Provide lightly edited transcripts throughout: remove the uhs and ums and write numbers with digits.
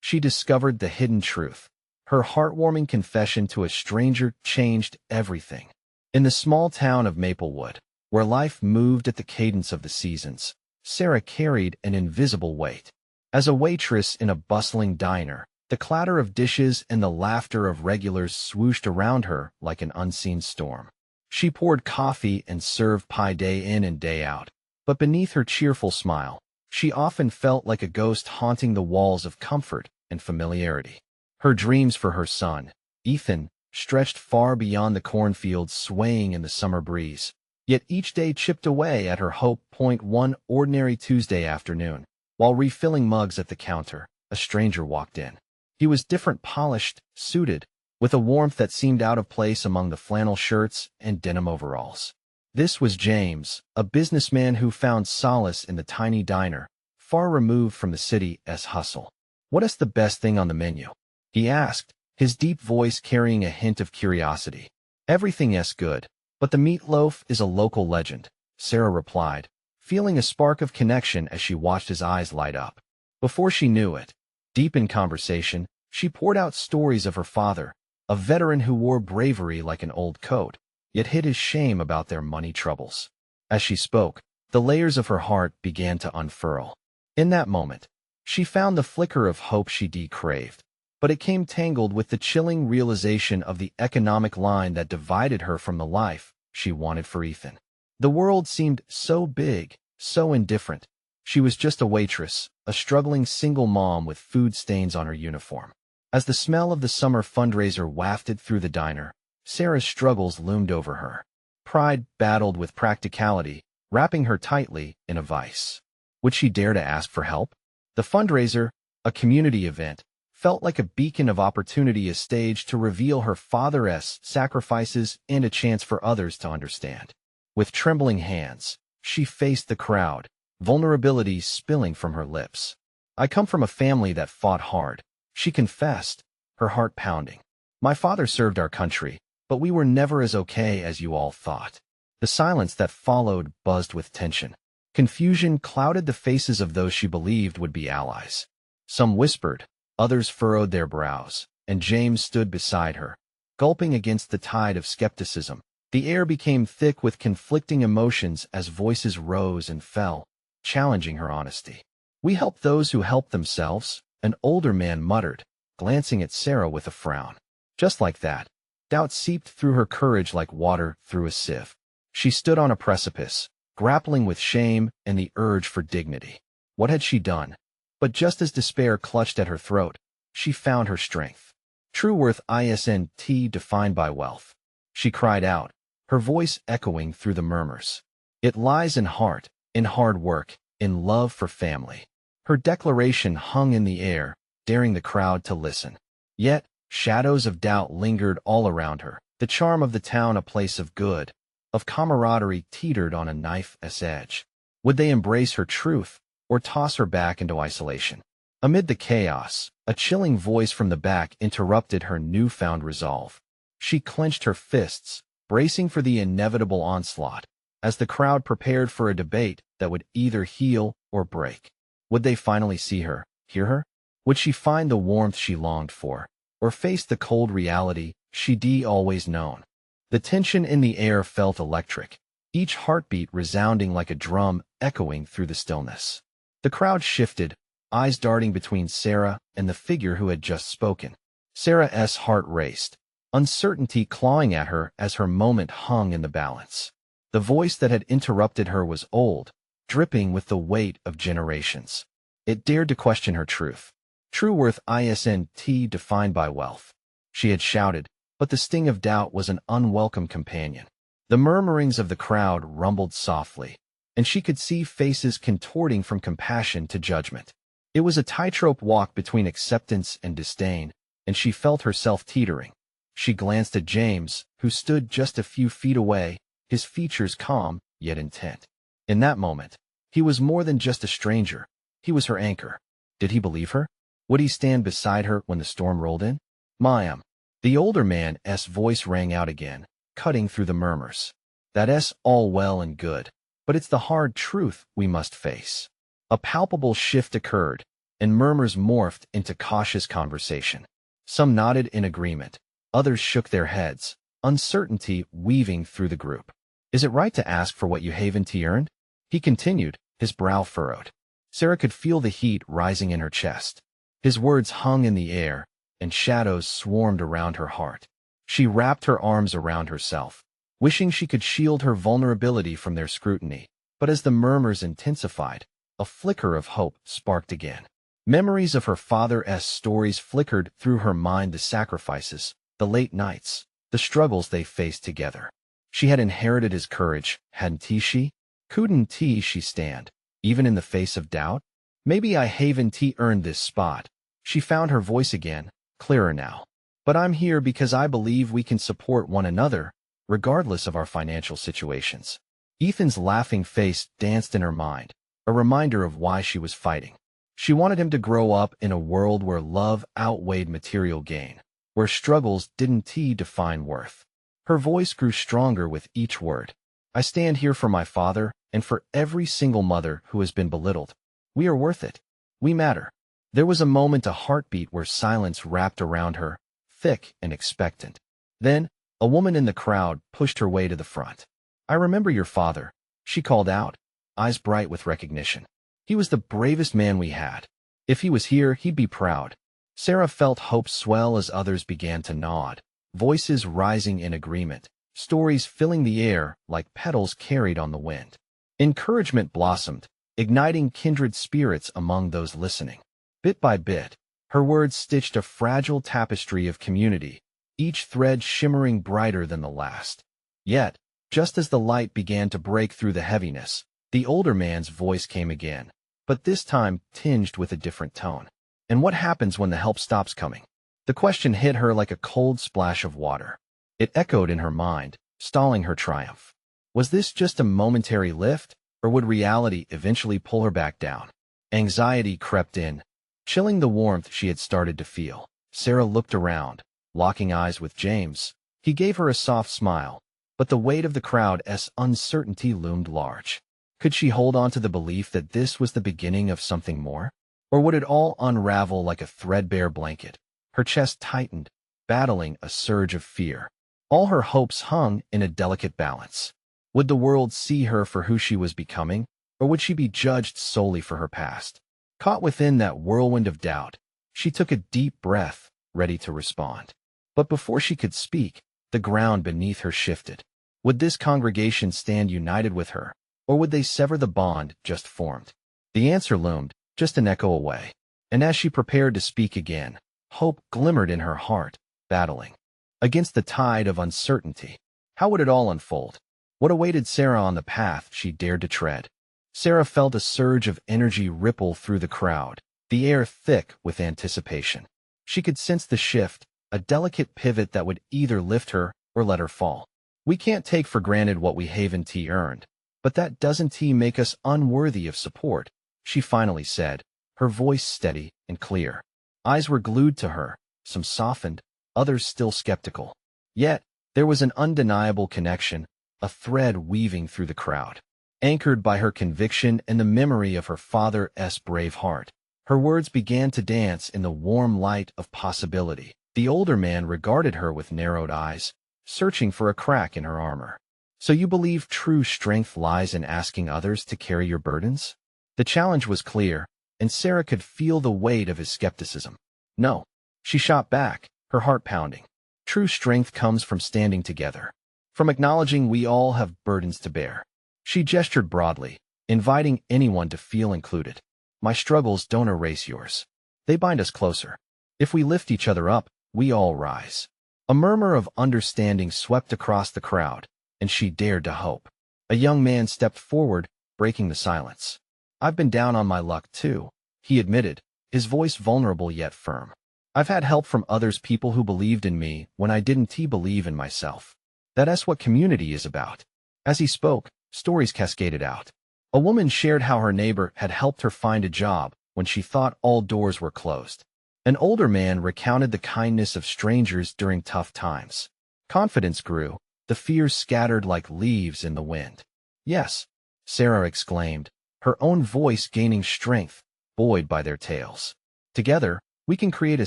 she discovered the hidden truth. Her heartwarming confession to a stranger changed everything. In the small town of Maplewood, where life moved at the cadence of the seasons, Sarah carried an invisible weight. As a waitress in a bustling diner, the clatter of dishes and the laughter of regulars swooshed around her like an unseen storm. She poured coffee and served pie day in and day out, but beneath her cheerful smile, she often felt like a ghost haunting the walls of comfort and familiarity. Her dreams for her son, Ethan, stretched far beyond the cornfields swaying in the summer breeze. Yet each day chipped away at her hope. One ordinary Tuesday afternoon, while refilling mugs at the counter, a stranger walked in. He was different, polished, suited, with a warmth that seemed out of place among the flannel shirts and denim overalls. This was James, a businessman who found solace in the tiny diner, far removed from the city's hustle. "What is the best thing on the menu?" he asked, his deep voice carrying a hint of curiosity. "Everything's good, but the meatloaf is a local legend," Sarah replied, feeling a spark of connection as she watched his eyes light up. Before she knew it, deep in conversation, she poured out stories of her father, a veteran who wore bravery like an old coat, yet hid his shame about their money troubles. As she spoke, the layers of her heart began to unfurl. In that moment, she found the flicker of hope she craved, but it came tangled with the chilling realization of the economic line that divided her from the life she wanted for Ethan. The world seemed so big, so indifferent. She was just a waitress, a struggling single mom with food stains on her uniform. As the smell of the summer fundraiser wafted through the diner, Sarah's struggles loomed over her. Pride battled with practicality, wrapping her tightly in a vice. Would she dare to ask for help? The fundraiser, a community event, felt like a beacon of opportunity, a stage to reveal her father's sacrifices and a chance for others to understand. With trembling hands, she faced the crowd, vulnerability spilling from her lips. "I come from a family that fought hard," she confessed, her heart pounding. "My father served our country, but we were never as okay as you all thought." The silence that followed buzzed with tension. Confusion clouded the faces of those she believed would be allies. Some whispered, others furrowed their brows, and James stood beside her, gulping against the tide of skepticism. The air became thick with conflicting emotions as voices rose and fell, challenging her honesty. "We help those who help themselves," an older man muttered, glancing at Sarah with a frown. Just like that, doubt seeped through her courage like water through a sieve. She stood on a precipice, grappling with shame and the urge for dignity. What had she done? But just as despair clutched at her throat, she found her strength. True worth isn't defined by wealth, she cried out, her voice echoing through the murmurs. "It lies in heart, in hard work, in love for family." Her declaration hung in the air, daring the crowd to listen. Yet, shadows of doubt lingered all around her. The charm of the town, a place of good, of camaraderie, teetered on a knife's edge. Would they embrace her truth, or toss her back into isolation? Amid the chaos, a chilling voice from the back interrupted her newfound resolve. She clenched her fists, bracing for the inevitable onslaught, as the crowd prepared for a debate that would either heal or break. Would they finally see her, hear her? Would she find the warmth she longed for, or face the cold reality she'd always known? The tension in the air felt electric, each heartbeat resounding like a drum echoing through the stillness. The crowd shifted, eyes darting between Sarah and the figure who had just spoken. Sarah's heart raced, uncertainty clawing at her as her moment hung in the balance. The voice that had interrupted her was old, dripping with the weight of generations. It dared to question her truth. "True worth isn't defined by wealth," she had shouted, but the sting of doubt was an unwelcome companion. The murmurings of the crowd rumbled softly, and she could see faces contorting from compassion to judgment. It was a tightrope walk between acceptance and disdain, and she felt herself teetering. She glanced at James, who stood just a few feet away, his features calm yet intent. In that moment, he was more than just a stranger. He was her anchor. Did he believe her? Would he stand beside her when the storm rolled in? "Ma'am." The older man's voice rang out again, cutting through the murmurs. "That's all well and good, but it's the hard truth we must face." A palpable shift occurred. and murmurs morphed into cautious conversation. Some nodded in agreement. Others shook their heads, uncertainty weaving through the group. Is it right to ask for what you haven't earned? He continued, his brow furrowed. Sarah could feel the heat rising in her chest. His words hung in the air, and shadows swarmed around her heart. She wrapped her arms around herself, wishing she could shield her vulnerability from their scrutiny. But as the murmurs intensified, a flicker of hope sparked again. Memories of her father's stories flickered through her mind, the sacrifices, the late nights, the struggles they faced together. She had inherited his courage, hadn't she? Couldn't she stand, even in the face of doubt? Maybe I haven't earned this spot. She found her voice again, clearer now. But I'm here because I believe we can support one another, regardless of our financial situations. Ethan's laughing face danced in her mind, a reminder of why she was fighting. She wanted him to grow up in a world where love outweighed material gain, where struggles didn't define worth. Her voice grew stronger with each word. I stand here for my father and for every single mother who has been belittled. We are worth it. We matter. There was a moment, a heartbeat, where silence wrapped around her, thick and expectant. Then, a woman in the crowd pushed her way to the front. I remember your father, she called out, eyes bright with recognition. He was the bravest man we had. If he was here, he'd be proud. Sarah felt hope swell as others began to nod, voices rising in agreement, stories filling the air like petals carried on the wind. Encouragement blossomed, igniting kindred spirits among those listening. Bit by bit, her words stitched a fragile tapestry of community, each thread shimmering brighter than the last. Yet, just as the light began to break through the heaviness, the older man's voice came again, but this time tinged with a different tone. And what happens when the help stops coming? The question hit her like a cold splash of water. It echoed in her mind, stalling her triumph. Was this just a momentary lift, or would reality eventually pull her back down? Anxiety crept in, chilling the warmth she had started to feel. Sarah looked around, locking eyes with James. He gave her a soft smile, but the weight of the crowd's uncertainty loomed large. Could she hold on to the belief that this was the beginning of something more? Or would it all unravel like a threadbare blanket? Her chest tightened, battling a surge of fear. All her hopes hung in a delicate balance. Would the world see her for who she was becoming, or would she be judged solely for her past? Caught within that whirlwind of doubt, she took a deep breath, ready to respond. But before she could speak, the ground beneath her shifted. Would this congregation stand united with her, or would they sever the bond just formed? The answer loomed, just an echo away. And as she prepared to speak again, hope glimmered in her heart, battling against the tide of uncertainty. How would it all unfold? What awaited Sarah on the path she dared to tread? Sarah felt a surge of energy ripple through the crowd, the air thick with anticipation. She could sense the shift, a delicate pivot that would either lift her or let her fall. We can't take for granted what we haven't earned, but that doesn't make us unworthy of support, she finally said, her voice steady and clear. Eyes were glued to her, some softened, others still skeptical. Yet, there was an undeniable connection, a thread weaving through the crowd. Anchored by her conviction and the memory of her father's brave heart, her words began to dance in the warm light of possibility. The older man regarded her with narrowed eyes, searching for a crack in her armor. So you believe true strength lies in asking others to carry your burdens? The challenge was clear, and Sarah could feel the weight of his skepticism. No, she shot back, her heart pounding. True strength comes from standing together, from acknowledging we all have burdens to bear. She gestured broadly, inviting anyone to feel included. My struggles don't erase yours. They bind us closer. If we lift each other up, we all rise. A murmur of understanding swept across the crowd, and she dared to hope. A young man stepped forward, breaking the silence. I've been down on my luck too, he admitted, his voice vulnerable yet firm. I've had help from others, people who believed in me when I didn't believe in myself. That's what community is about. As he spoke, stories cascaded out. A woman shared how her neighbor had helped her find a job when she thought all doors were closed. An older man recounted the kindness of strangers during tough times. Confidence grew, the fears scattered like leaves in the wind. Yes, Sarah exclaimed, her own voice gaining strength, buoyed by their tales. Together, we can create a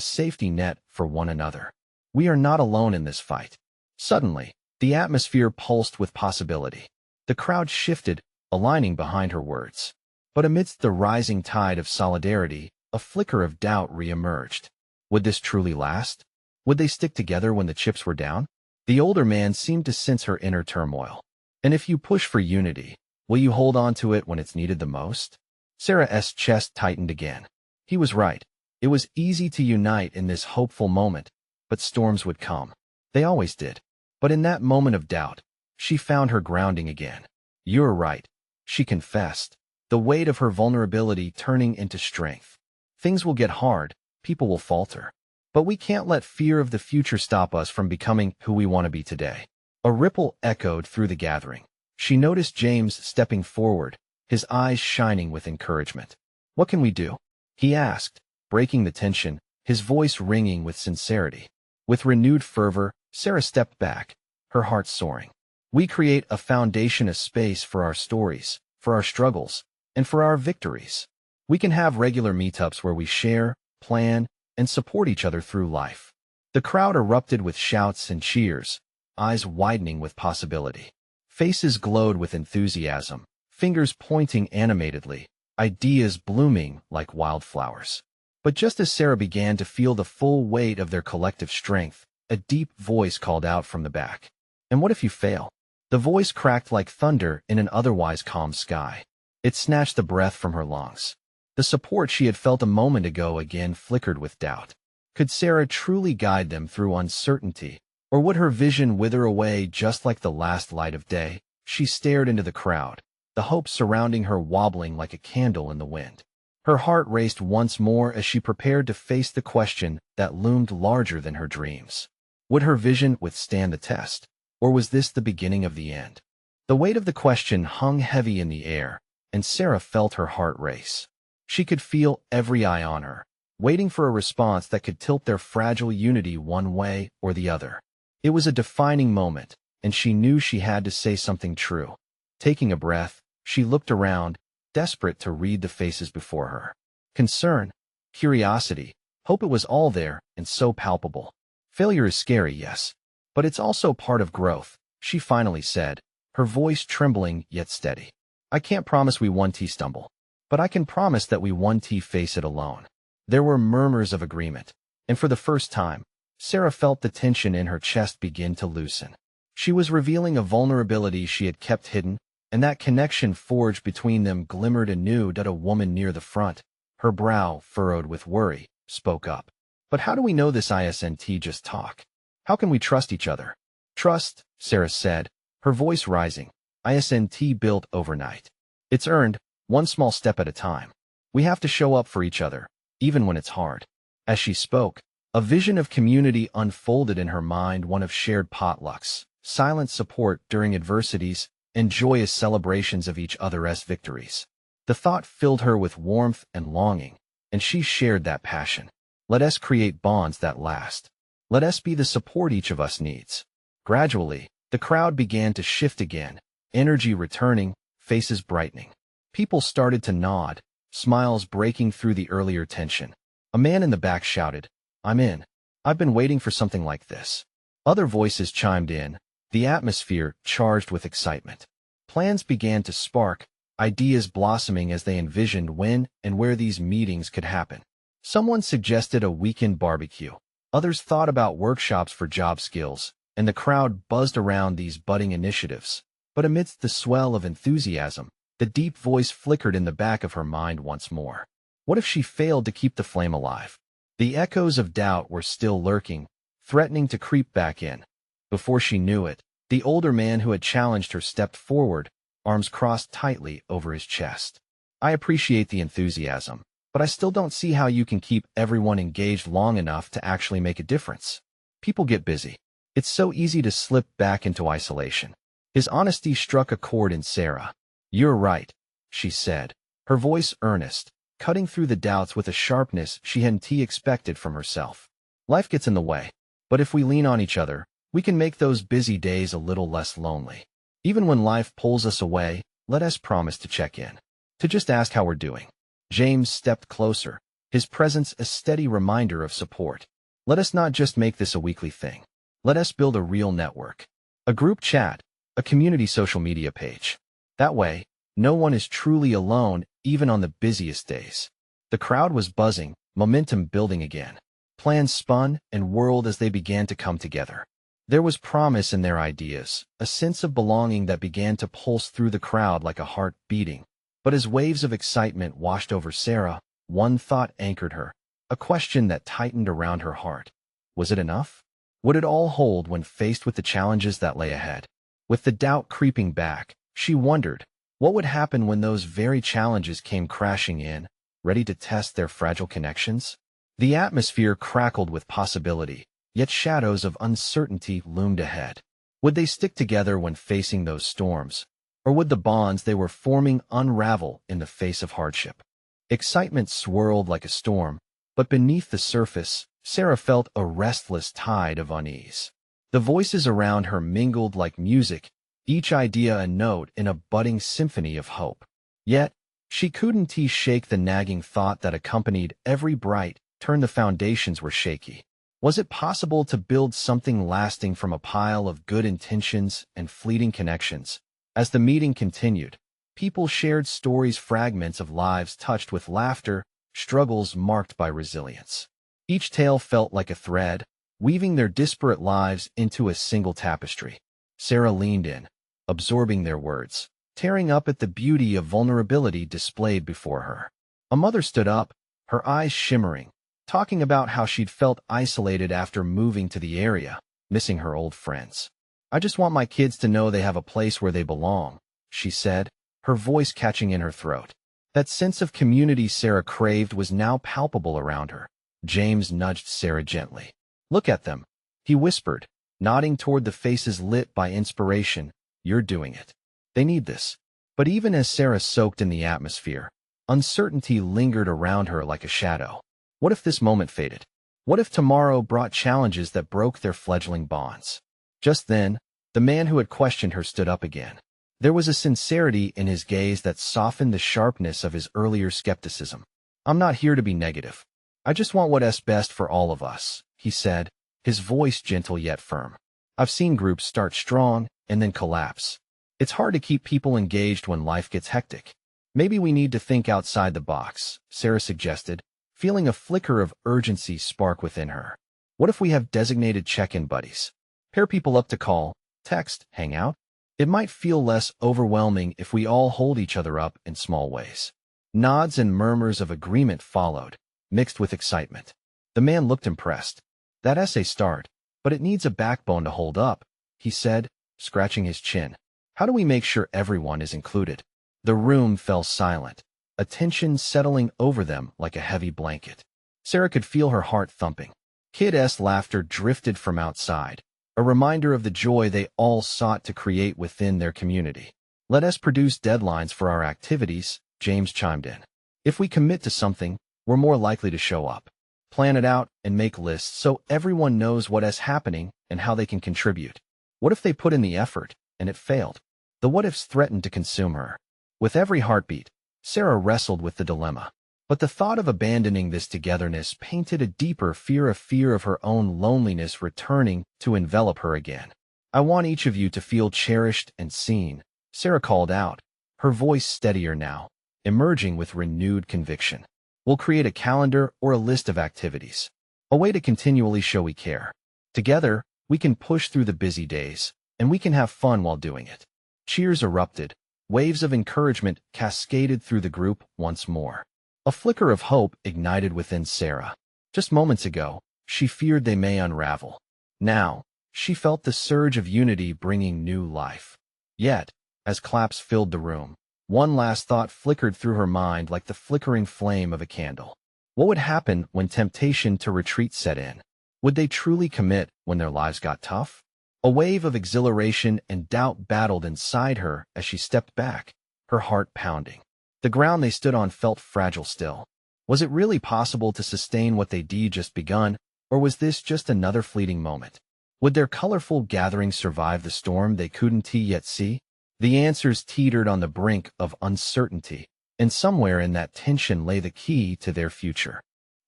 safety net for one another. We are not alone in this fight. Suddenly, the atmosphere pulsed with possibility. The crowd shifted, aligning behind her words. But amidst the rising tide of solidarity, a flicker of doubt re-emerged. Would this truly last? Would they stick together when the chips were down? The older man seemed to sense her inner turmoil. And if you push for unity, will you hold on to it when it's needed the most? Sarah's chest tightened again. He was right. It was easy to unite in this hopeful moment, but storms would come. They always did. But in that moment of doubt, she found her grounding again. You're right, she confessed, the weight of her vulnerability turning into strength. Things will get hard, people will falter. But we can't let fear of the future stop us from becoming who we want to be today. A ripple echoed through the gathering. She noticed James stepping forward, his eyes shining with encouragement. What can we do? He asked, breaking the tension, his voice ringing with sincerity. With renewed fervor, Sarah stepped back, her heart soaring. We create a foundation, a space for our stories, for our struggles, and for our victories. We can have regular meetups where we share, plan, and support each other through life. The crowd erupted with shouts and cheers, eyes widening with possibility. Faces glowed with enthusiasm, fingers pointing animatedly, ideas blooming like wildflowers. But just as Sarah began to feel the full weight of their collective strength, a deep voice called out from the back. And what if you fail? The voice cracked like thunder in an otherwise calm sky. It snatched the breath from her lungs. The support she had felt a moment ago again flickered with doubt. Could Sarah truly guide them through uncertainty, or would her vision wither away just like the last light of day? She stared into the crowd, the hope surrounding her wobbling like a candle in the wind. Her heart raced once more as she prepared to face the question that loomed larger than her dreams. Would her vision withstand the test, or was this the beginning of the end? The weight of the question hung heavy in the air, and Sarah felt her heart race. She could feel every eye on her, waiting for a response that could tilt their fragile unity one way or the other. It was a defining moment, and she knew she had to say something true. Taking a breath, she looked around, desperate to read the faces before her. Concern, curiosity, hope, it was all there and so palpable. Failure is scary, yes, but it's also part of growth, she finally said, her voice trembling yet steady. I can't promise we won't stumble, but I can promise that we won't face it alone. There were murmurs of agreement, and for the first time, Sarah felt the tension in her chest begin to loosen. She was revealing a vulnerability she had kept hidden, and that connection forged between them glimmered anew. A woman near the front, her brow furrowed with worry, spoke up. But how do we know this isn't just talk? How can we trust each other? Trust, Sarah said, her voice rising, isn't built overnight. It's earned, one small step at a time. We have to show up for each other, even when it's hard. As she spoke, a vision of community unfolded in her mind, one of shared potlucks, silent support during adversities, and joyous celebrations of each other's victories. The thought filled her with warmth and longing, and she shared that passion. Let us create bonds that last. Let us be the support each of us needs. Gradually, the crowd began to shift again, energy returning, faces brightening. People started to nod, smiles breaking through the earlier tension. A man in the back shouted, "I'm in. I've been waiting for something like this." Other voices chimed in, the atmosphere charged with excitement. Plans began to spark, ideas blossoming as they envisioned when and where these meetings could happen. Someone suggested a weekend barbecue. Others thought about workshops for job skills, and the crowd buzzed around these budding initiatives. But amidst the swell of enthusiasm, the deep voice flickered in the back of her mind once more. What if she failed to keep the flame alive? The echoes of doubt were still lurking, threatening to creep back in. Before she knew it, the older man who had challenged her stepped forward, arms crossed tightly over his chest. "I appreciate the enthusiasm, but I still don't see how you can keep everyone engaged long enough to actually make a difference. People get busy. It's so easy to slip back into isolation." His honesty struck a chord in Sarah. "You're right," she said, her voice earnest, cutting through the doubts with a sharpness she hadn't expected from herself. "Life gets in the way, but if we lean on each other, we can make those busy days a little less lonely. Even when life pulls us away, let us promise to check in, to just ask how we're doing." James stepped closer, his presence a steady reminder of support. Let us not just make this a weekly thing. Let us build a real network. A group chat, a community social media page. That way, no one is truly alone, even on the busiest days. The crowd was buzzing, momentum building again. Plans spun and whirled as they began to come together. There was promise in their ideas, a sense of belonging that began to pulse through the crowd like a heart beating. But as waves of excitement washed over Sarah, one thought anchored her, a question that tightened around her heart. Was it enough? Would it all hold when faced with the challenges that lay ahead? With the doubt creeping back, she wondered, what would happen when those very challenges came crashing in, ready to test their fragile connections? The atmosphere crackled with possibility, yet shadows of uncertainty loomed ahead. Would they stick together when facing those storms? Or would the bonds they were forming unravel in the face of hardship? Excitement swirled like a storm, but beneath the surface, Sarah felt a restless tide of unease. The voices around her mingled like music, each idea a note in a budding symphony of hope. Yet, she couldn't shake the nagging thought that accompanied every bright turn. The foundations were shaky. Was it possible to build something lasting from a pile of good intentions and fleeting connections? As the meeting continued, people shared stories, fragments of lives touched with laughter, struggles marked by resilience. Each tale felt like a thread, weaving their disparate lives into a single tapestry. Sarah leaned in, absorbing their words, tearing up at the beauty of vulnerability displayed before her. A mother stood up, her eyes shimmering, talking about how she'd felt isolated after moving to the area, missing her old friends. "I just want my kids to know they have a place where they belong," she said, her voice catching in her throat. That sense of community Sarah craved was now palpable around her. James nudged Sarah gently. "Look at them," he whispered, nodding toward the faces lit by inspiration. "You're doing it. They need this." But even as Sarah soaked in the atmosphere, uncertainty lingered around her like a shadow. What if this moment faded? What if tomorrow brought challenges that broke their fledgling bonds? Just then, the man who had questioned her stood up again. There was a sincerity in his gaze that softened the sharpness of his earlier skepticism. "I'm not here to be negative. I just want what's best for all of us," he said, his voice gentle yet firm. "I've seen groups start strong and then collapse. It's hard to keep people engaged when life gets hectic. Maybe we need to think outside the box," Sarah suggested, feeling a flicker of urgency spark within her. "What if we have designated check-in buddies? Pair people up to call, text, hang out? It might feel less overwhelming if we all hold each other up in small ways." Nods and murmurs of agreement followed, mixed with excitement. The man looked impressed. "That essay start, but it needs a backbone to hold up," he said, scratching his chin. "How do we make sure everyone is included?" The room fell silent, a tension settling over them like a heavy blanket. Sarah could feel her heart thumping. Kid-esque laughter drifted from outside, a reminder of the joy they all sought to create within their community. "Let us produce deadlines for our activities," James chimed in. "If we commit to something, we're more likely to show up. Plan it out and make lists so everyone knows what is happening and how they can contribute." What if they put in the effort and it failed? The what-ifs threatened to consume her. With every heartbeat, Sarah wrestled with the dilemma. But the thought of abandoning this togetherness painted a deeper fear of her own loneliness returning to envelop her again. "I want each of you to feel cherished and seen," Sarah called out, her voice steadier now, emerging with renewed conviction. "We'll create a calendar or a list of activities, a way to continually show we care. Together, we can push through the busy days, and we can have fun while doing it." Cheers erupted. Waves of encouragement cascaded through the group once more. A flicker of hope ignited within Sarah. Just moments ago, she feared they may unravel. Now, she felt the surge of unity bringing new life. Yet, as claps filled the room, one last thought flickered through her mind like the flickering flame of a candle. What would happen when temptation to retreat set in? Would they truly commit when their lives got tough? A wave of exhilaration and doubt battled inside her as she stepped back, her heart pounding. The ground they stood on felt fragile still. Was it really possible to sustain what they'd just begun, or was this just another fleeting moment? Would their colorful gathering survive the storm they couldn't yet see? The answers teetered on the brink of uncertainty, and somewhere in that tension lay the key to their future.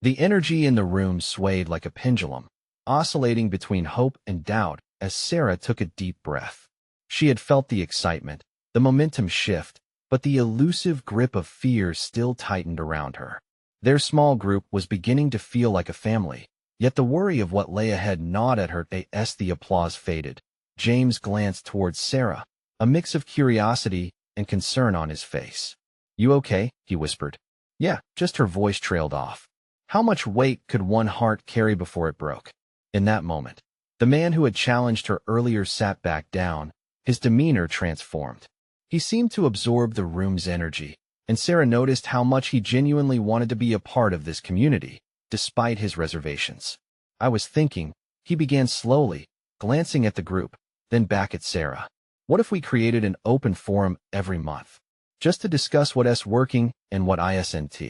The energy in the room swayed like a pendulum, oscillating between hope and doubt as Sarah took a deep breath. She had felt the excitement, the momentum shift, but the elusive grip of fear still tightened around her. Their small group was beginning to feel like a family, yet the worry of what lay ahead gnawed at her as the applause faded. James glanced towards Sarah, a mix of curiosity and concern on his face. "You okay?" he whispered. "Yeah," just her voice trailed off. How much weight could one heart carry before it broke? In that moment, the man who had challenged her earlier sat back down, his demeanor transformed. He seemed to absorb the room's energy, and Sarah noticed how much he genuinely wanted to be a part of this community, despite his reservations. "I was thinking," he began slowly, glancing at the group, then back at Sarah. "What if we created an open forum every month, just to discuss what's working and what isn't?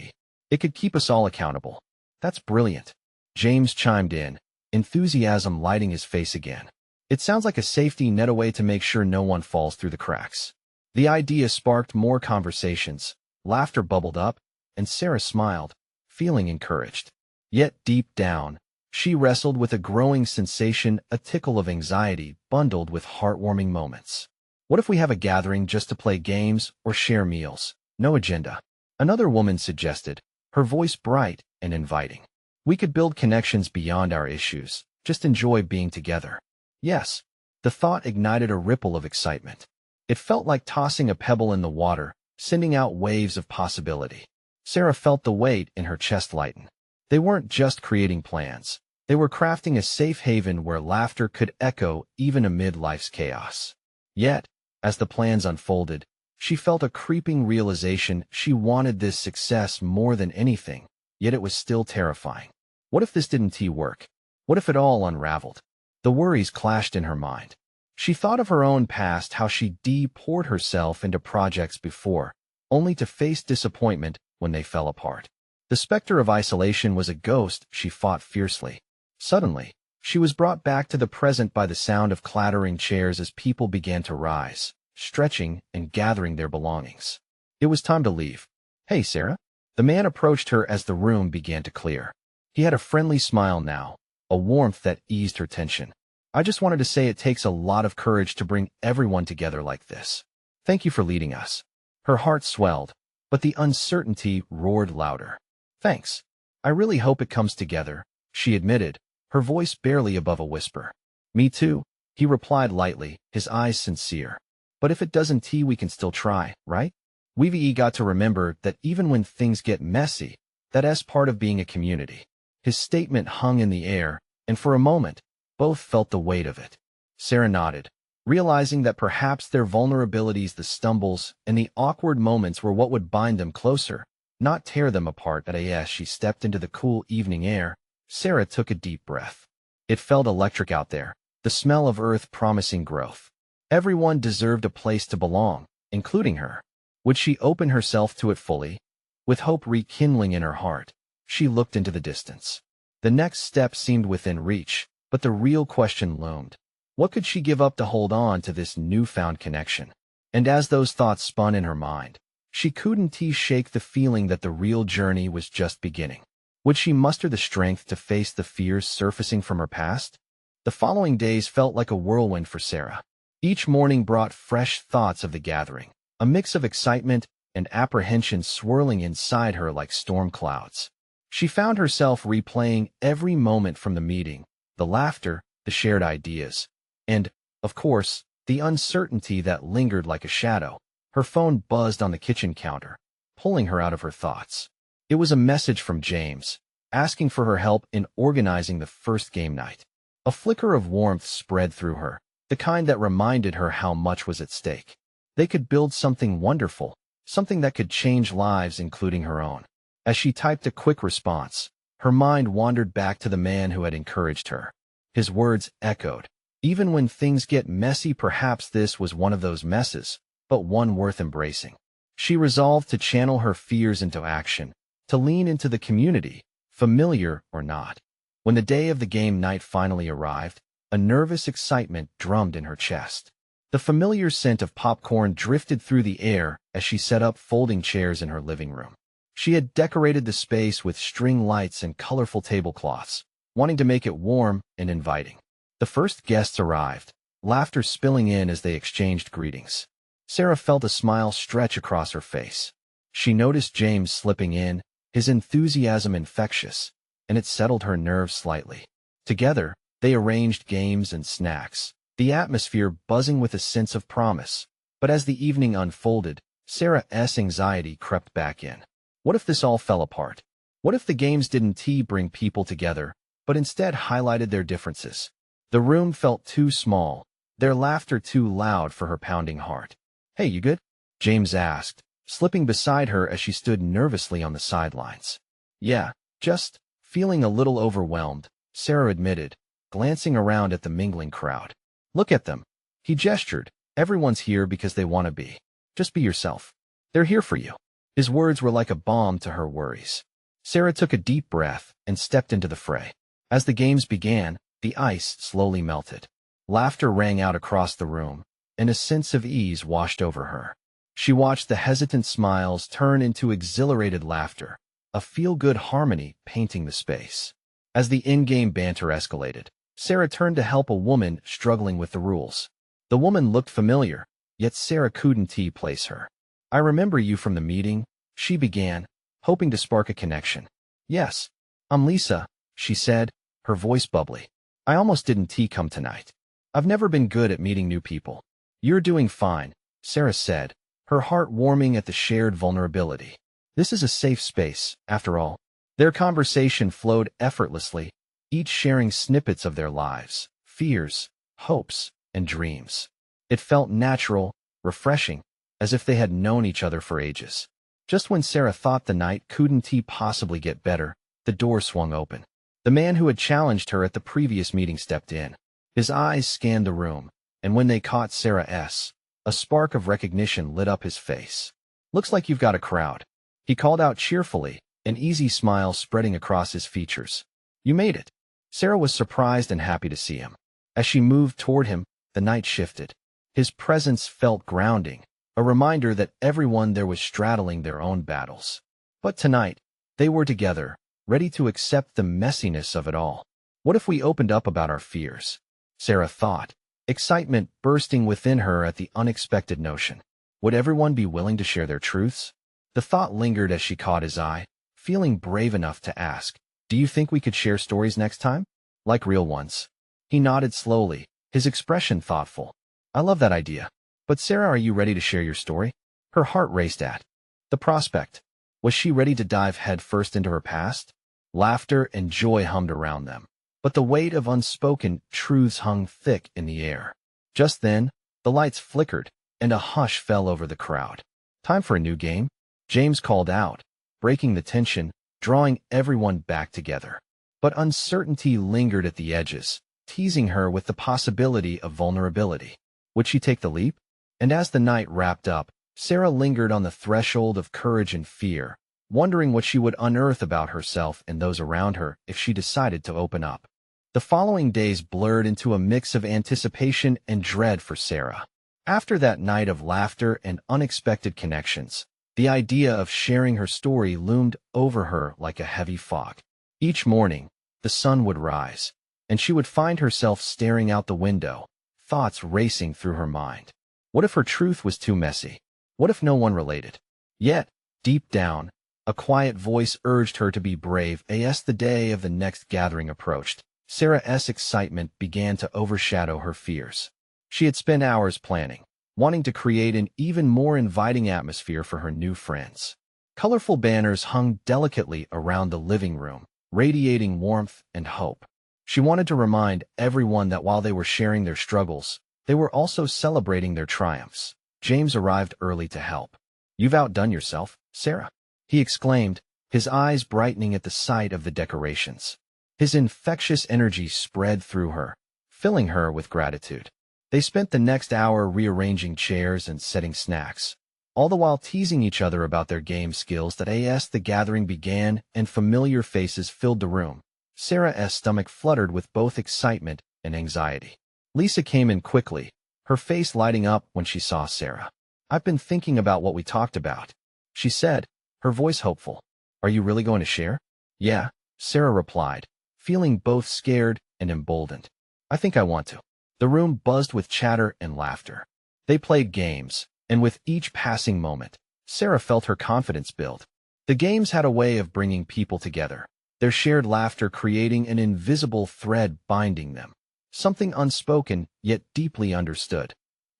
It could keep us all accountable." "That's brilliant," James chimed in, enthusiasm lighting his face again. "It sounds like a safety net, a way to make sure no one falls through the cracks." The idea sparked more conversations, laughter bubbled up, and Sarah smiled, feeling encouraged. Yet deep down, she wrestled with a growing sensation, a tickle of anxiety bundled with heartwarming moments. "What if we have a gathering just to play games or share meals? No agenda," another woman suggested, her voice bright and inviting. "We could build connections beyond our issues, just enjoy being together." Yes, the thought ignited a ripple of excitement. It felt like tossing a pebble in the water, sending out waves of possibility. Sarah felt the weight in her chest lighten. They weren't just creating plans. They were crafting a safe haven where laughter could echo even amid life's chaos. Yet, as the plans unfolded, she felt a creeping realization she wanted this success more than anything, yet it was still terrifying. What if this didn't work? What if it all unraveled? The worries clashed in her mind. She thought of her own past, how she poured herself into projects before, only to face disappointment when they fell apart. The specter of isolation was a ghost she fought fiercely. Suddenly, she was brought back to the present by the sound of clattering chairs as people began to rise, stretching and gathering their belongings. It was time to leave. "Hey, Sarah." The man approached her as the room began to clear. He had a friendly smile now, a warmth that eased her tension. "I just wanted to say it takes a lot of courage to bring everyone together like this. Thank you for leading us." Her heart swelled, but the uncertainty roared louder. "Thanks. I really hope it comes together," she admitted, her voice barely above a whisper. "Me too," he replied lightly, his eyes sincere. "But if it doesn't, we can still try, right? We've got to remember that even when things get messy, that's part of being a community." His statement hung in the air, and for a moment, both felt the weight of it. Sarah nodded, realizing that perhaps their vulnerabilities, the stumbles, and the awkward moments were what would bind them closer, not tear them apart. As she stepped into the cool evening air, Sarah took a deep breath. It felt electric out there, the smell of earth promising growth. Everyone deserved a place to belong, including her. Would she open herself to it fully? With hope rekindling in her heart, she looked into the distance. The next step seemed within reach, but the real question loomed. What could she give up to hold on to this newfound connection? And as those thoughts spun in her mind, she couldn't shake the feeling that the real journey was just beginning. Would she muster the strength to face the fears surfacing from her past? The following days felt like a whirlwind for Sarah. Each morning brought fresh thoughts of the gathering, a mix of excitement and apprehension swirling inside her like storm clouds. She found herself replaying every moment from the meeting, the laughter, the shared ideas, and, of course, the uncertainty that lingered like a shadow. Her phone buzzed on the kitchen counter, pulling her out of her thoughts. It was a message from James, asking for her help in organizing the first game night. A flicker of warmth spread through her, the kind that reminded her how much was at stake. They could build something wonderful, something that could change lives, including her own. As she typed a quick response, her mind wandered back to the man who had encouraged her. His words echoed. Even when things get messy, perhaps this was one of those messes, but one worth embracing. She resolved to channel her fears into action, to lean into the community, familiar or not. When the day of the game night finally arrived, a nervous excitement drummed in her chest. The familiar scent of popcorn drifted through the air as she set up folding chairs in her living room. She had decorated the space with string lights and colorful tablecloths, wanting to make it warm and inviting. The first guests arrived, laughter spilling in as they exchanged greetings. Sarah felt a smile stretch across her face. She noticed James slipping in, his enthusiasm infectious, and it settled her nerves slightly. Together, they arranged games and snacks, the atmosphere buzzing with a sense of promise. But as the evening unfolded, Sarah's anxiety crept back in. What if this all fell apart? What if the games didn't bring people together, but instead highlighted their differences? The room felt too small, their laughter too loud for her pounding heart. "Hey, you good?" James asked, slipping beside her as she stood nervously on the sidelines. "Yeah, just feeling a little overwhelmed," Sarah admitted, glancing around at the mingling crowd. "Look at them." He gestured. "Everyone's here because they want to be. Just be yourself. They're here for you." His words were like a balm to her worries. Sarah took a deep breath and stepped into the fray. As the games began, the ice slowly melted. Laughter rang out across the room, and a sense of ease washed over her. She watched the hesitant smiles turn into exhilarated laughter, a feel-good harmony painting the space. As the in-game banter escalated, Sarah turned to help a woman struggling with the rules. The woman looked familiar, yet Sarah couldn't place her. "I remember you from the meeting," she began, hoping to spark a connection. "Yes, I'm Lisa," she said, her voice bubbly. "I almost didn't come tonight. I've never been good at meeting new people." "You're doing fine," Sarah said, her heart warming at the shared vulnerability. "This is a safe space, after all." Their conversation flowed effortlessly, each sharing snippets of their lives, fears, hopes, and dreams. It felt natural, refreshing, as if they had known each other for ages. Just when Sarah thought the night couldn't possibly get better, the door swung open. The man who had challenged her at the previous meeting stepped in. His eyes scanned the room, and when they caught Sarah's, a spark of recognition lit up his face. "Looks like you've got a crowd," he called out cheerfully, an easy smile spreading across his features. "You made it." Sarah was surprised and happy to see him. As she moved toward him, the night shifted. His presence felt grounding, a reminder that everyone there was straddling their own battles. But tonight, they were together, ready to accept the messiness of it all. What if we opened up about our fears? Sarah thought, excitement bursting within her at the unexpected notion. Would everyone be willing to share their truths? The thought lingered as she caught his eye, feeling brave enough to ask, "Do you think we could share stories next time? Like real ones?" He nodded slowly, his expression thoughtful. "I love that idea. But Sarah, are you ready to share your story?" Her heart raced at the prospect. Was she ready to dive headfirst into her past? Laughter and joy hummed around them, but the weight of unspoken truths hung thick in the air. Just then, the lights flickered, and a hush fell over the crowd. "Time for a new game," James called out, breaking the tension, drawing everyone back together. But uncertainty lingered at the edges, teasing her with the possibility of vulnerability. Would she take the leap? And as the night wrapped up, Sarah lingered on the threshold of courage and fear, wondering what she would unearth about herself and those around her if she decided to open up. The following days blurred into a mix of anticipation and dread for Sarah. After that night of laughter and unexpected connections, the idea of sharing her story loomed over her like a heavy fog. Each morning, the sun would rise, and she would find herself staring out the window, thoughts racing through her mind. What if her truth was too messy? What if no one related? Yet, deep down, a quiet voice urged her to be brave. As the day of the next gathering approached, Sarah's excitement began to overshadow her fears. She had spent hours planning, wanting to create an even more inviting atmosphere for her new friends. Colorful banners hung delicately around the living room, radiating warmth and hope. She wanted to remind everyone that while they were sharing their struggles, they were also celebrating their triumphs. James arrived early to help. "You've outdone yourself, Sarah," he exclaimed, his eyes brightening at the sight of the decorations. His infectious energy spread through her, filling her with gratitude. They spent the next hour rearranging chairs and setting snacks, all the while teasing each other about their game skills. As the gathering began and familiar faces filled the room, Sarah's stomach fluttered with both excitement and anxiety. Lisa came in quickly, her face lighting up when she saw Sarah. "I've been thinking about what we talked about," she said, her voice hopeful. Are you really going to share? Yeah, Sarah replied, feeling both scared and emboldened. I think I want to. The room buzzed with chatter and laughter. They played games, and with each passing moment, Sarah felt her confidence build. The games had a way of bringing people together, their shared laughter creating an invisible thread binding them, something unspoken yet deeply understood.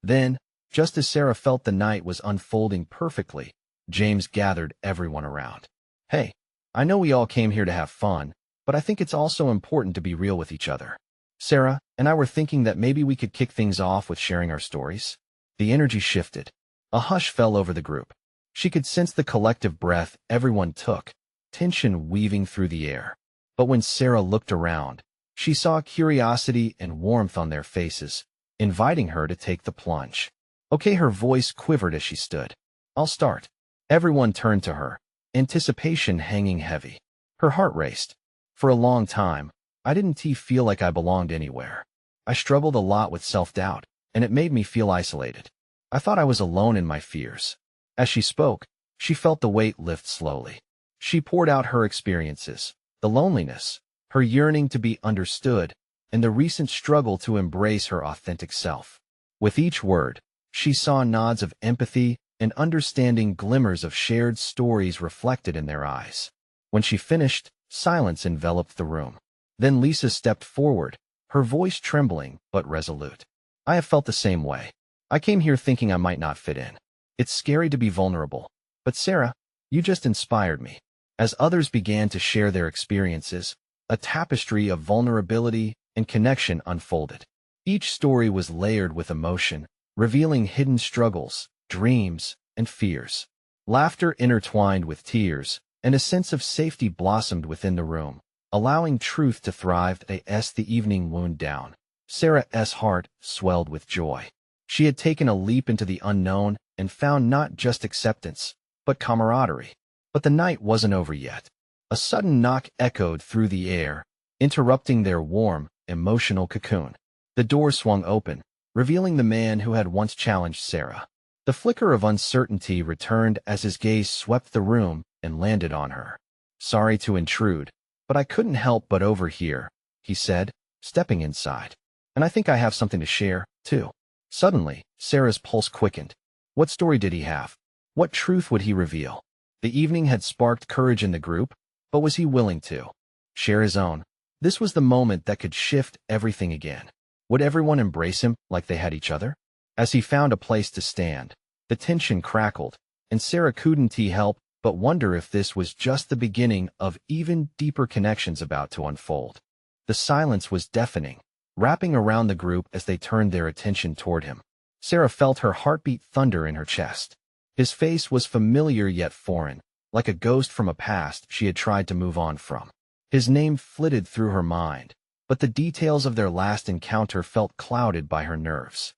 Then, just as Sarah felt the night was unfolding perfectly, James gathered everyone around. Hey, I know we all came here to have fun, but I think it's also important to be real with each other. Sarah and I were thinking that maybe we could kick things off with sharing our stories. The energy shifted. A hush fell over the group. She could sense the collective breath everyone took, tension weaving through the air. But when Sarah looked around, she saw curiosity and warmth on their faces, inviting her to take the plunge. Okay, her voice quivered as she stood. I'll start. Everyone turned to her, anticipation hanging heavy. Her heart raced. For a long time, I didn't feel like I belonged anywhere. I struggled a lot with self-doubt, and it made me feel isolated. I thought I was alone in my fears. As she spoke, she felt the weight lift slowly. She poured out her experiences, the loneliness, her yearning to be understood, and the recent struggle to embrace her authentic self. With each word, she saw nods of empathy and understanding, glimmers of shared stories reflected in their eyes. When she finished, silence enveloped the room. Then Lisa stepped forward, her voice trembling but resolute. I have felt the same way. I came here thinking I might not fit in. It's scary to be vulnerable. But Sarah, you just inspired me. As others began to share their experiences, a tapestry of vulnerability and connection unfolded. Each story was layered with emotion, revealing hidden struggles, dreams, and fears. Laughter intertwined with tears, and a sense of safety blossomed within the room, allowing truth to thrive as the evening wound down. Sarah's heart swelled with joy. She had taken a leap into the unknown and found not just acceptance, but camaraderie. But the night wasn't over yet. A sudden knock echoed through the air, interrupting their warm, emotional cocoon. The door swung open, revealing the man who had once challenged Sarah. The flicker of uncertainty returned as his gaze swept the room and landed on her. Sorry to intrude, but I couldn't help but overhear, he said, stepping inside. And I think I have something to share, too. Suddenly, Sarah's pulse quickened. What story did he have? What truth would he reveal? The evening had sparked courage in the group, but was he willing to share his own? This was the moment that could shift everything again. Would everyone embrace him like they had each other? As he found a place to stand, the tension crackled, and Sarah couldn't help but wonder if this was just the beginning of even deeper connections about to unfold. The silence was deafening, wrapping around the group as they turned their attention toward him. Sarah felt her heartbeat thunder in her chest. His face was familiar yet foreign, like a ghost from a past she had tried to move on from. His name flitted through her mind, but the details of their last encounter felt clouded by her nerves.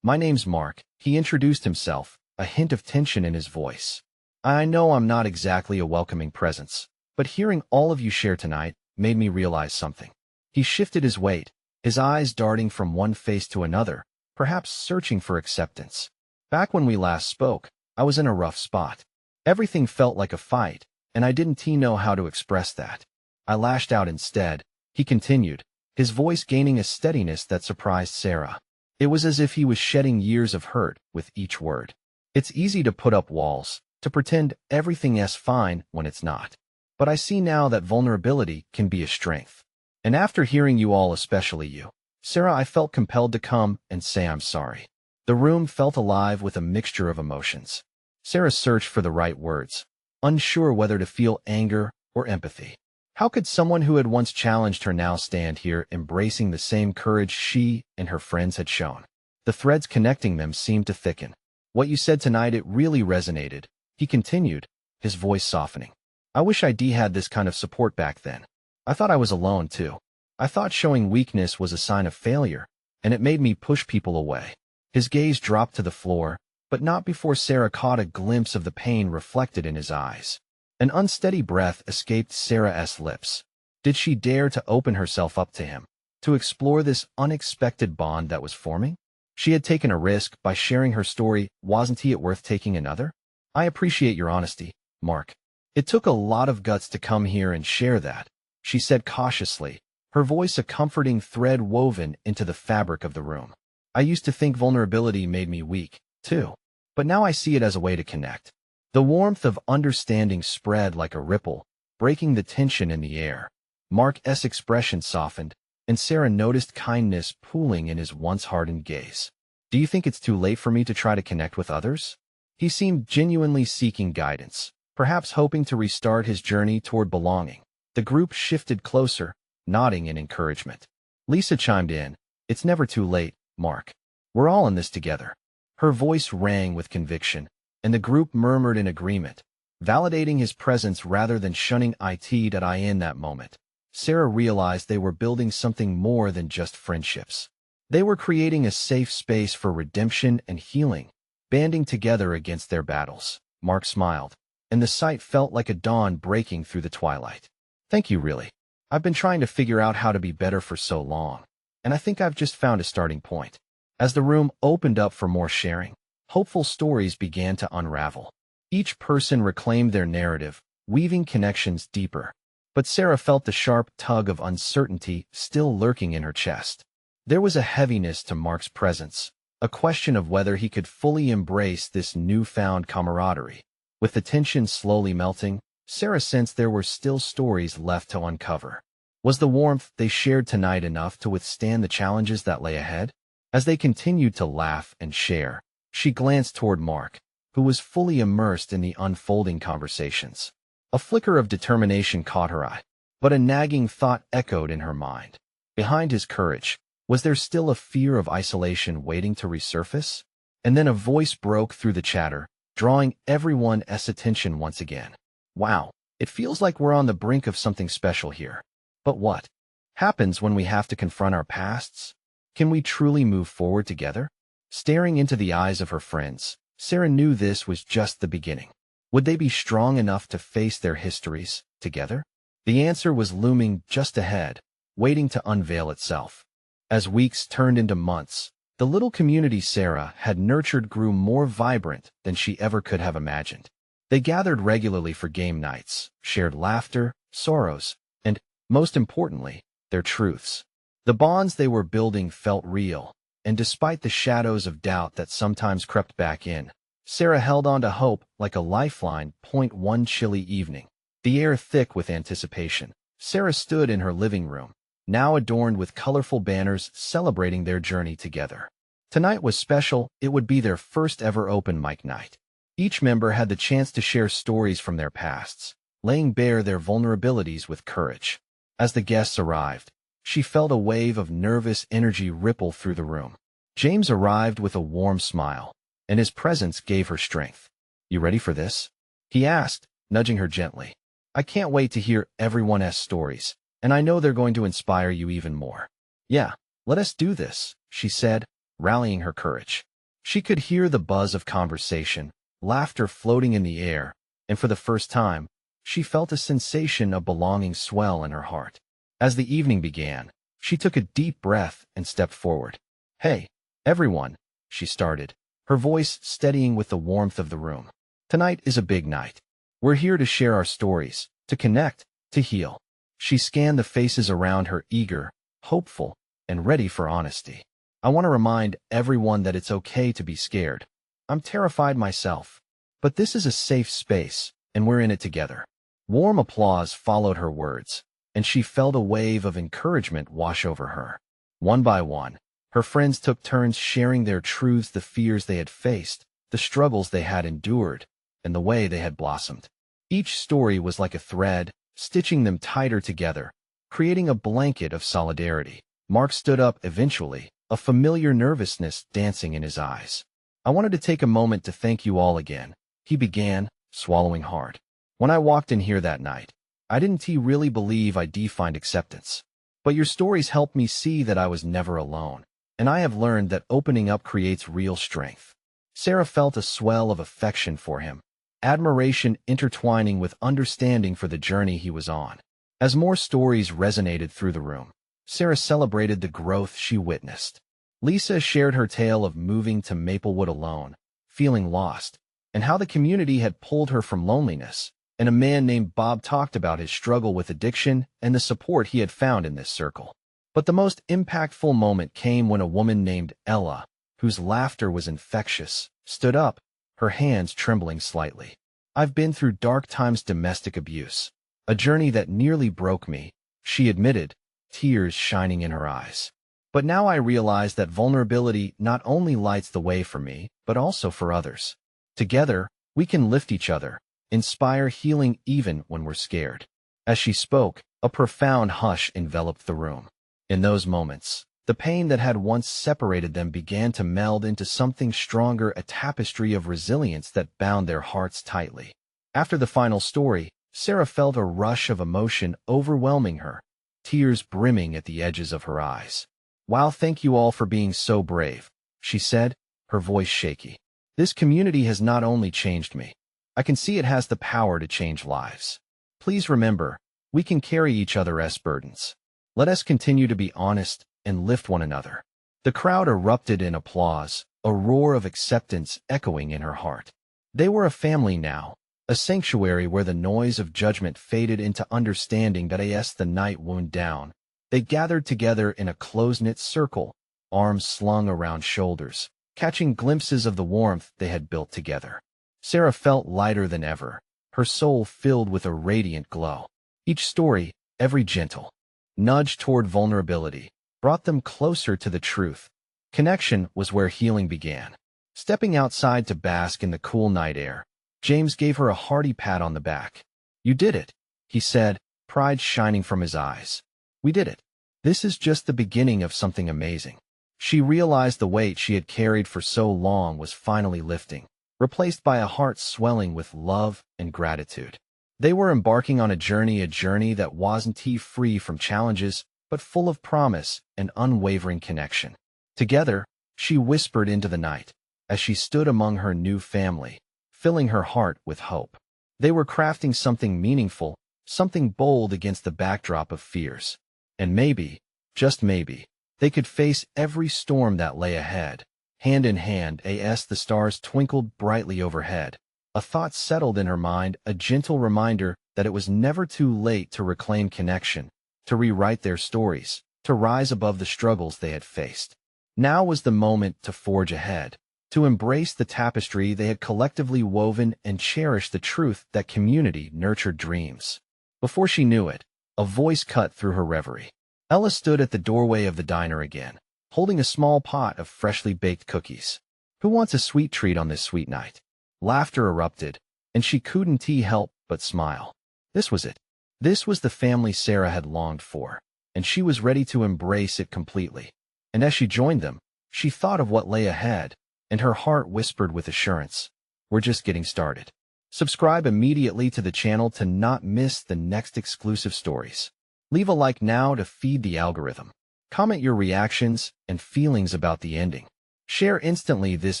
My name's Mark, he introduced himself, a hint of tension in his voice. I know I'm not exactly a welcoming presence, but hearing all of you share tonight made me realize something. He shifted his weight, his eyes darting from one face to another, perhaps searching for acceptance. Back when we last spoke, I was in a rough spot. Everything felt like a fight, and I didn't know how to express that. I lashed out instead, he continued, his voice gaining a steadiness that surprised Sarah. It was as if he was shedding years of hurt with each word. It's easy to put up walls, to pretend everything's fine when it's not. But I see now that vulnerability can be a strength. And after hearing you all, especially you, Sarah, I felt compelled to come and say I'm sorry. The room felt alive with a mixture of emotions. Sarah searched for the right words, unsure whether to feel anger or empathy. How could someone who had once challenged her now stand here embracing the same courage she and her friends had shown? The threads connecting them seemed to thicken. What you said tonight, it really resonated, he continued, his voice softening. I wish I'd had this kind of support back then. I thought I was alone too. I thought showing weakness was a sign of failure, and it made me push people away. His gaze dropped to the floor, but not before Sarah caught a glimpse of the pain reflected in his eyes. An unsteady breath escaped Sarah's lips. Did she dare to open herself up to him, to explore this unexpected bond that was forming? She had taken a risk by sharing her story. Wasn't it worth taking another? I appreciate your honesty, Mark. It took a lot of guts to come here and share that, she said cautiously, her voice a comforting thread woven into the fabric of the room. I used to think vulnerability made me weak, too. But now I see it as a way to connect. The warmth of understanding spread like a ripple, breaking the tension in the air. Mark's expression softened, and Sarah noticed kindness pooling in his once hardened gaze. Do you think it's too late for me to try to connect with others? He seemed genuinely seeking guidance, perhaps hoping to restart his journey toward belonging. The group shifted closer, nodding in encouragement. Lisa chimed in, "It's never too late, Mark. We're all in this together." Her voice rang with conviction, and the group murmured in agreement, validating his presence rather than shunning it in that moment. Sarah realized they were building something more than just friendships. They were creating a safe space for redemption and healing, banding together against their battles. Mark smiled, and the sight felt like a dawn breaking through the twilight. Thank you, really. I've been trying to figure out how to be better for so long, and I think I've just found a starting point. As the room opened up for more sharing, hopeful stories began to unravel. Each person reclaimed their narrative, weaving connections deeper. But Sarah felt the sharp tug of uncertainty still lurking in her chest. There was a heaviness to Mark's presence, a question of whether he could fully embrace this newfound camaraderie. With the tension slowly melting, Sarah sensed there were still stories left to uncover. Was the warmth they shared tonight enough to withstand the challenges that lay ahead? As they continued to laugh and share, she glanced toward Mark, who was fully immersed in the unfolding conversations. A flicker of determination caught her eye, but a nagging thought echoed in her mind. Behind his courage, was there still a fear of isolation waiting to resurface? And then a voice broke through the chatter, drawing everyone's attention once again. Wow, it feels like we're on the brink of something special here. But what happens when we have to confront our pasts? Can we truly move forward together? Staring into the eyes of her friends, Sarah knew this was just the beginning. Would they be strong enough to face their histories together? The answer was looming just ahead, waiting to unveil itself. As weeks turned into months, the little community Sarah had nurtured grew more vibrant than she ever could have imagined. They gathered regularly for game nights, shared laughter, sorrows, and, most importantly, their truths. The bonds they were building felt real, and despite the shadows of doubt that sometimes crept back in, Sarah held on to hope like a lifeline. One chilly evening, the air thick with anticipation, Sarah stood in her living room, now adorned with colorful banners celebrating their journey together. Tonight was special. It would be their first ever open mic night. Each member had the chance to share stories from their pasts, laying bare their vulnerabilities with courage. As the guests arrived, she felt a wave of nervous energy ripple through the room. James arrived with a warm smile, and his presence gave her strength. "You ready for this?" he asked, nudging her gently. "I can't wait to hear everyone's stories, and I know they're going to inspire you even more." "Yeah, let us do this," she said, rallying her courage. She could hear the buzz of conversation, laughter floating in the air, and for the first time, she felt a sensation of belonging swell in her heart. As the evening began, she took a deep breath and stepped forward. "Hey, everyone," she started, her voice steadying with the warmth of the room. "Tonight is a big night. We're here to share our stories, to connect, to heal." She scanned the faces around her, eager, hopeful, and ready for honesty. "I want to remind everyone that it's okay to be scared. I'm terrified myself. But this is a safe space, and we're in it together." Warm applause followed her words, and she felt a wave of encouragement wash over her. One by one, her friends took turns sharing their truths, the fears they had faced, the struggles they had endured, and the way they had blossomed. Each story was like a thread, stitching them tighter together, creating a blanket of solidarity. Mark stood up eventually, a familiar nervousness dancing in his eyes. "I wanted to take a moment to thank you all again," he began, swallowing hard. "When I walked in here that night, I didn't really believe I'd find acceptance. But your stories helped me see that I was never alone, and I have learned that opening up creates real strength." Sarah felt a swell of affection for him, admiration intertwining with understanding for the journey he was on. As more stories resonated through the room, Sarah celebrated the growth she witnessed. Lisa shared her tale of moving to Maplewood alone, feeling lost, and how the community had pulled her from loneliness, and a man named Bob talked about his struggle with addiction and the support he had found in this circle. But the most impactful moment came when a woman named Ella, whose laughter was infectious, stood up, her hands trembling slightly. "I've been through dark times, domestic abuse, a journey that nearly broke me," she admitted, tears shining in her eyes. "But now I realize that vulnerability not only lights the way for me, but also for others. Together, we can lift each other, inspire healing even when we're scared." As she spoke, a profound hush enveloped the room. In those moments, the pain that had once separated them began to meld into something stronger, a tapestry of resilience that bound their hearts tightly. After the final story, Sarah felt a rush of emotion overwhelming her, tears brimming at the edges of her eyes. "Wow, thank you all for being so brave," she said, her voice shaky. "This community has not only changed me, I can see it has the power to change lives. Please remember, we can carry each other's burdens. Let us continue to be honest and lift one another." The crowd erupted in applause, a roar of acceptance echoing in her heart. They were a family now, a sanctuary where the noise of judgment faded into understanding that as the night wound down, they gathered together in a close-knit circle, arms slung around shoulders, catching glimpses of the warmth they had built together. Sarah felt lighter than ever, her soul filled with a radiant glow. Each story, every gentle nudge toward vulnerability, brought them closer to the truth. Connection was where healing began. Stepping outside to bask in the cool night air, James gave her a hearty pat on the back. "You did it," he said, pride shining from his eyes. "We did it. This is just the beginning of something amazing." She realized the weight she had carried for so long was finally lifting, replaced by a heart swelling with love and gratitude. They were embarking on a journey that wasn't free from challenges, but full of promise and unwavering connection. Together, she whispered into the night, as she stood among her new family, filling her heart with hope. They were crafting something meaningful, something bold against the backdrop of fears. And maybe, just maybe, they could face every storm that lay ahead, hand in hand as the stars twinkled brightly overhead. A thought settled in her mind, a gentle reminder that it was never too late to reclaim connection, to rewrite their stories, to rise above the struggles they had faced. Now was the moment to forge ahead, to embrace the tapestry they had collectively woven and cherish the truth that community nurtured dreams. Before she knew it, a voice cut through her reverie. Ella stood at the doorway of the diner again, holding a small pot of freshly baked cookies. "Who wants a sweet treat on this sweet night?" Laughter erupted, and she couldn't help but smile. This was it. This was the family Sarah had longed for, and she was ready to embrace it completely. And as she joined them, she thought of what lay ahead, and her heart whispered with assurance, "We're just getting started." Subscribe immediately to the channel to not miss the next exclusive stories. Leave a like now to feed the algorithm. Comment your reactions and feelings about the ending. Share instantly this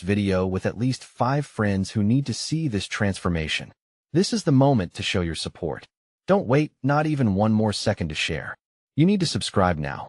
video with at least 5 friends who need to see this transformation. This is the moment to show your support. Don't wait, not even one more second to share. You need to subscribe now.